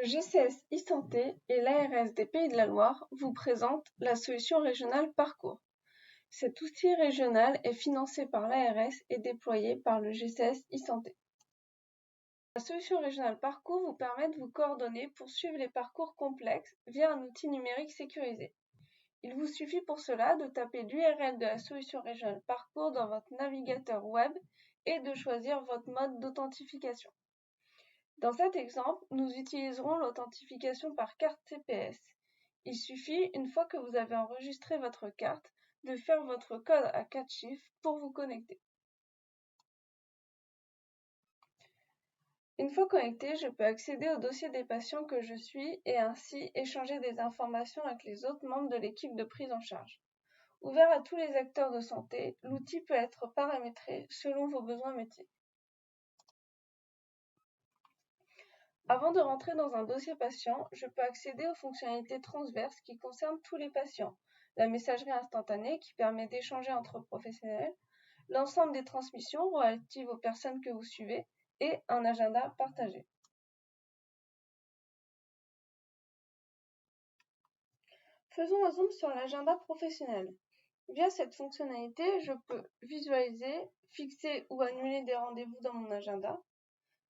Le GCS e-santé et l'ARS des Pays de la Loire vous présentent la solution régionale Parcours. Cet outil régional est financé par l'ARS et déployé par le GCS e-santé. La solution régionale Parcours vous permet de vous coordonner pour suivre les parcours complexes via un outil numérique sécurisé. Il vous suffit pour cela de taper l'URL de la solution régionale Parcours dans votre navigateur web et de choisir votre mode d'authentification. Dans cet exemple, nous utiliserons l'authentification par carte CPS. Il suffit, une fois que vous avez enregistré votre carte, de faire votre code à 4 chiffres pour vous connecter. Une fois connecté, je peux accéder au dossier des patients que je suis et ainsi échanger des informations avec les autres membres de l'équipe de prise en charge. Ouvert à tous les acteurs de santé, l'outil peut être paramétré selon vos besoins métiers. Avant de rentrer dans un dossier patient, je peux accéder aux fonctionnalités transverses qui concernent tous les patients, la messagerie instantanée qui permet d'échanger entre professionnels, l'ensemble des transmissions relatives aux personnes que vous suivez et un agenda partagé. Faisons un zoom sur l'agenda professionnel. Via cette fonctionnalité, je peux visualiser, fixer ou annuler des rendez-vous dans mon agenda.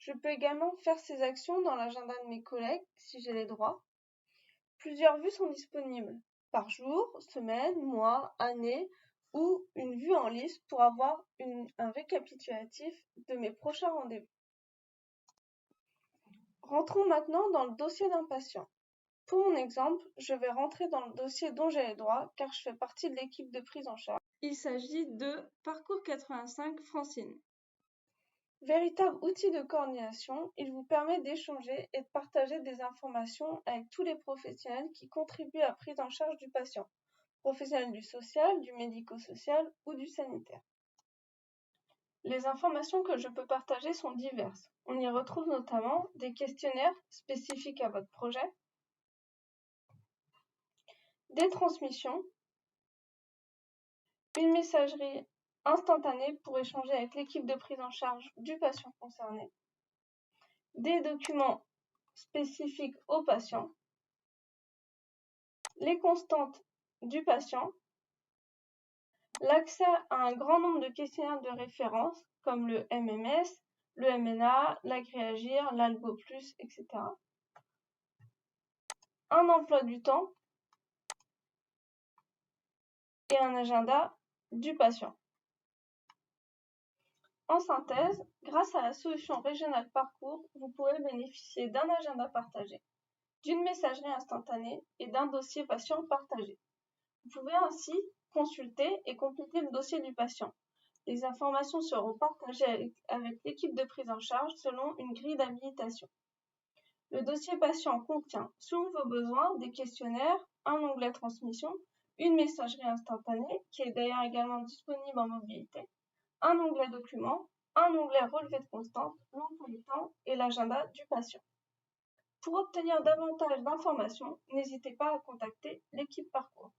Je peux également faire ces actions dans l'agenda de mes collègues si j'ai les droits. Plusieurs vues sont disponibles, par jour, semaine, mois, année, ou une vue en liste pour avoir un récapitulatif de mes prochains rendez-vous. Rentrons maintenant dans le dossier d'un patient. Pour mon exemple, je vais rentrer dans le dossier dont j'ai les droits car je fais partie de l'équipe de prise en charge. Il s'agit de Parcours 85 Francine. Véritable outil de coordination, il vous permet d'échanger et de partager des informations avec tous les professionnels qui contribuent à la prise en charge du patient, professionnels du social, du médico-social ou du sanitaire. Les informations que je peux partager sont diverses. On y retrouve notamment des questionnaires spécifiques à votre projet, des transmissions, une messagerie instantanée pour échanger avec l'équipe de prise en charge du patient concerné, des documents spécifiques au patient, les constantes du patient, l'accès à un grand nombre de questionnaires de référence comme le MMS, le MNA, l'Agréagir, l'Algo+, etc. Un emploi du temps et un agenda du patient. En synthèse, grâce à la solution régionale Parcours, vous pourrez bénéficier d'un agenda partagé, d'une messagerie instantanée et d'un dossier patient partagé. Vous pouvez ainsi consulter et compléter le dossier du patient. Les informations seront partagées avec l'équipe de prise en charge selon une grille d'habilitation. Le dossier patient contient, selon vos besoins, des questionnaires, un onglet transmission, une messagerie instantanée, qui est d'ailleurs également disponible en mobilité, un onglet documents, un onglet relevé de constante, l'emploi du temps et l'agenda du patient. Pour obtenir davantage d'informations, n'hésitez pas à contacter l'équipe Parcours.